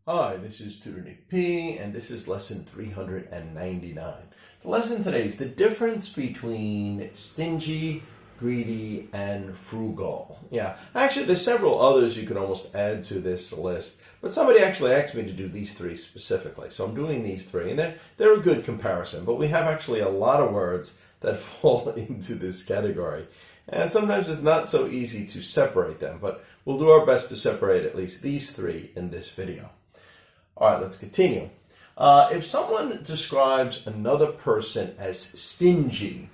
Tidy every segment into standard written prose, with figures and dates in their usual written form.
Hi, this is Tutor Nick P, and this is lesson 399. The lesson today is the difference between stingy, greedy, and frugal. Yeah, actually, there's several others you could almost add to this list, but somebody actually asked me to do these three specifically, so I'm doing these three, and they're a good comparison, but we have actually a lot of words that fall into this category. And sometimes it's not so easy to separate them, but we'll do our best to separate at least these three in this video. All right, let's continue. If someone describes another person as stingy,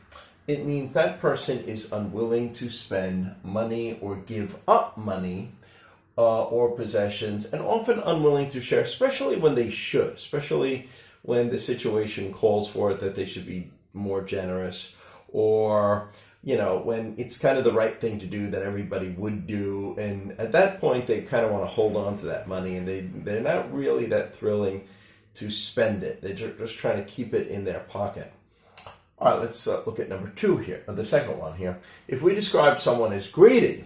it means that person is unwilling to spend money or give up money or possessions, and often unwilling to share, especially when they should, especially when the situation calls for it, that they should be more generous, or when it's kind of the right thing to do that everybody would do. And at that point, they kind of want to hold on to that money, and they're not really that thrilling to spend it. They're just trying to keep it in their pocket. All right, let's look at number two here, or the second one here. If we describe someone as greedy,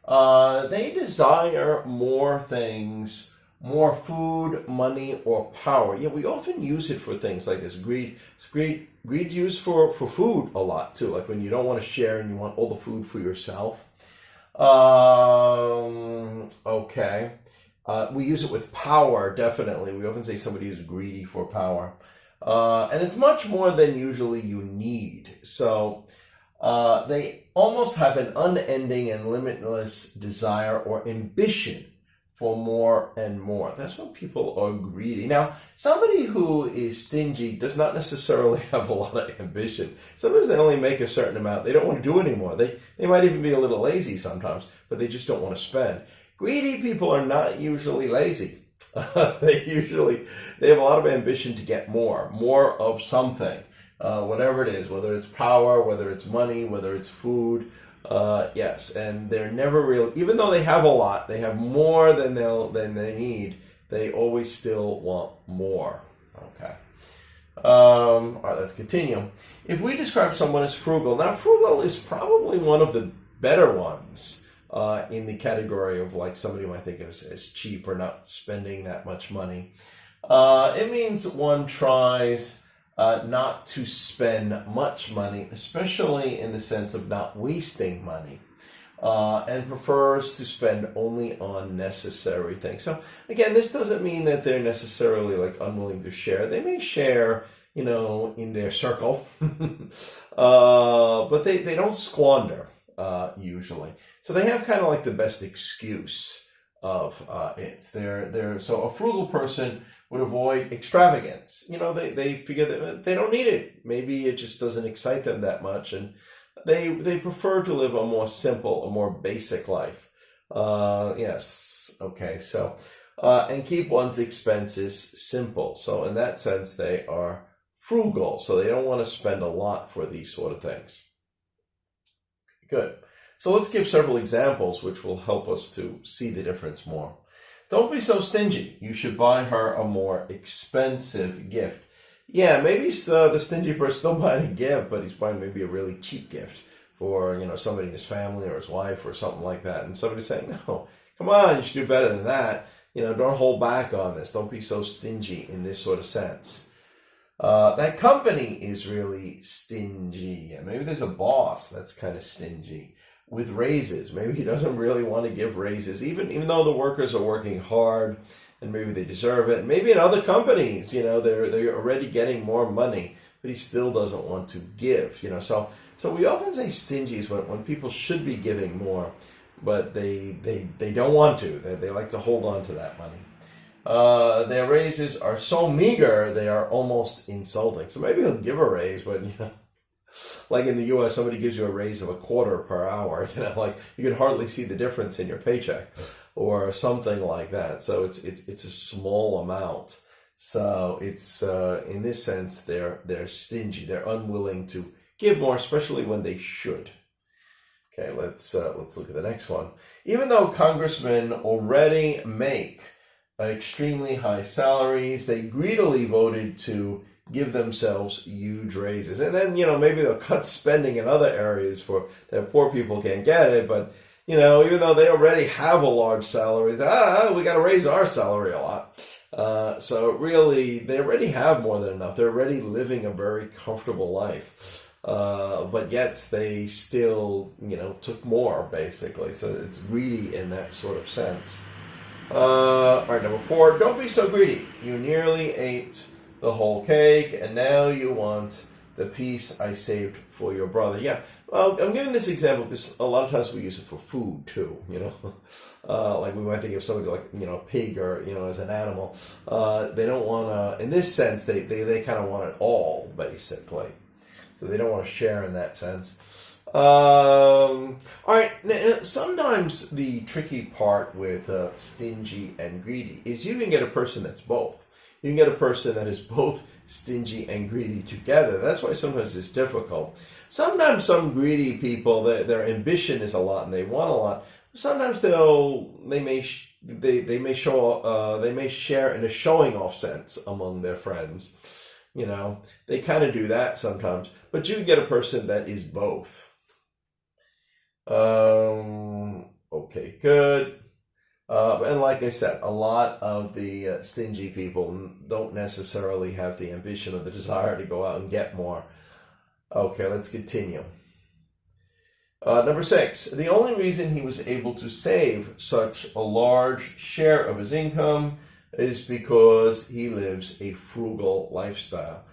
they desire more things, more food, money, or power. Yeah, we often use it for things like this. Greed's used for food a lot too, like when you don't want to share and you want all the food for yourself. Okay. We use it with power, definitely. We often say somebody is greedy for power. And it's much more than usually you need. So they almost have an unending and limitless desire or ambition for more and more. That's when people are greedy. Now, somebody who is stingy does not necessarily have a lot of ambition. Sometimes they only make a certain amount. They don't want to do anymore. They might even be a little lazy sometimes, but they just don't want to spend. Greedy people are not usually lazy. They have a lot of ambition to get more of something, whatever it is, whether it's power, whether it's money, whether it's food. Yes, and they're never real. Even though they have a lot, they have more than they need. They always still want more. Okay. All right, let's continue. If we describe someone as frugal, now frugal is probably one of the better ones in the category of like somebody might think of as cheap or not spending that much money. It means one tries not to spend much money, especially in the sense of not wasting money, and prefers to spend only on necessary things. So again, this doesn't mean that they're necessarily like unwilling to share. They may share, in their circle, but they don't squander usually. So they have kind of like the best excuse of it. So a frugal person would avoid extravagance. They figure that they don't need it. Maybe it just doesn't excite them that much, and they prefer to live a more simple, a more basic life. Yes, okay, so and keep one's expenses simple. So in that sense, they are frugal. So they don't want to spend a lot for these sort of things. Good. So let's give several examples which will help us to see the difference more. Don't be so stingy. You should buy her a more expensive gift. Yeah, maybe the stingy person still buying a gift, but he's buying maybe a really cheap gift for somebody in his family or his wife or something like that. And somebody's saying, no, come on, you should do better than that. Don't hold back on this. Don't be so stingy in this sort of sense. That company is really stingy. Yeah, maybe there's a boss that's kind of stingy with raises. Maybe he doesn't really want to give raises, even though the workers are working hard and maybe they deserve it. Maybe in other companies, they're already getting more money, but he still doesn't want to give. So we often say stingy is when people should be giving more, but they don't want to. They like to hold on to that money. Their raises are so meager they are almost insulting. So maybe he'll give a raise, but like in the U.S., somebody gives you a raise of $0.25 per hour. Like you can hardly see the difference in your paycheck, or something like that. So it's a small amount. So it's in this sense they're stingy. They're unwilling to give more, especially when they should. Okay, let's look at the next one. Even though congressmen already make extremely high salaries, they greedily voted to give themselves huge raises. And then, maybe they'll cut spending in other areas for that poor people can't get it, but Even though they already have a large salary, we got to raise our salary a lot. So really, they already have more than enough. They're already living a very comfortable life. But yet they still, took more, basically. So it's greedy in that sort of sense. All right, number 4, don't be so greedy. You nearly ate the whole cake, and now you want the piece I saved for your brother. Yeah, well, I'm giving this example because a lot of times we use it for food too, like we might think of somebody like, a pig or, as an animal. They don't want to, in this sense, they kind of want it all, basically. So they don't want to share in that sense. All right, now, sometimes the tricky part with stingy and greedy is you can get a person that's both. You can get a person that is both stingy and greedy together. That's why sometimes it's difficult. Sometimes some greedy people, their ambition is a lot and they want a lot. Sometimes they may share in a showing off sense among their friends. They kind of do that sometimes. But you can get a person that is both. Okay, good. And like I said, a lot of the stingy people don't necessarily have the ambition or the desire to go out and get more. Okay, let's continue. Number 6, the only reason he was able to save such a large share of his income is because he lives a frugal lifestyle.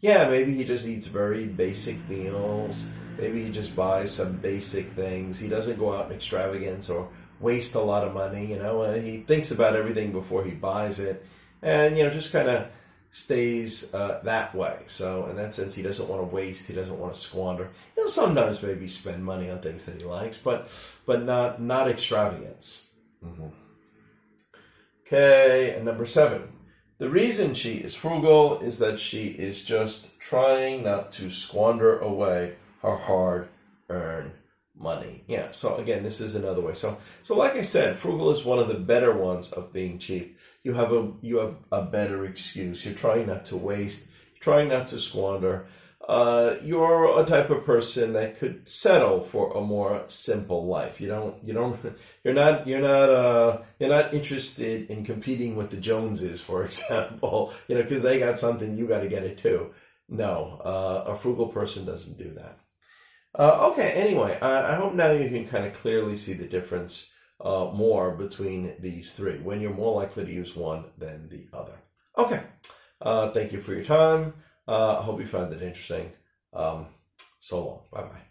Yeah, maybe he just eats very basic meals. Maybe he just buys some basic things. He doesn't go out in extravagance or waste a lot of money, and he thinks about everything before he buys it, and, just kind of stays that way. So in that sense, he doesn't want to waste, he doesn't want to squander. He'll sometimes maybe spend money on things that he likes, but not extravagance. Mm-hmm. Okay, and number 7. The reason she is frugal is that she is just trying not to squander away her hard-earned money. Yeah, so again, this is another way. So like I said, frugal is one of the better ones of being cheap. You have a better excuse. You're trying not to waste, you're trying not to squander. You're a type of person that could settle for a more simple life. You're not interested in competing with the Joneses, for example, because they got something, you got to get it too. No, a frugal person doesn't do that. Okay, anyway, I hope now you can kind of clearly see the difference more between these 3, when you're more likely to use one than the other. Okay, thank you for your time. I hope you found it interesting. So long. Bye-bye.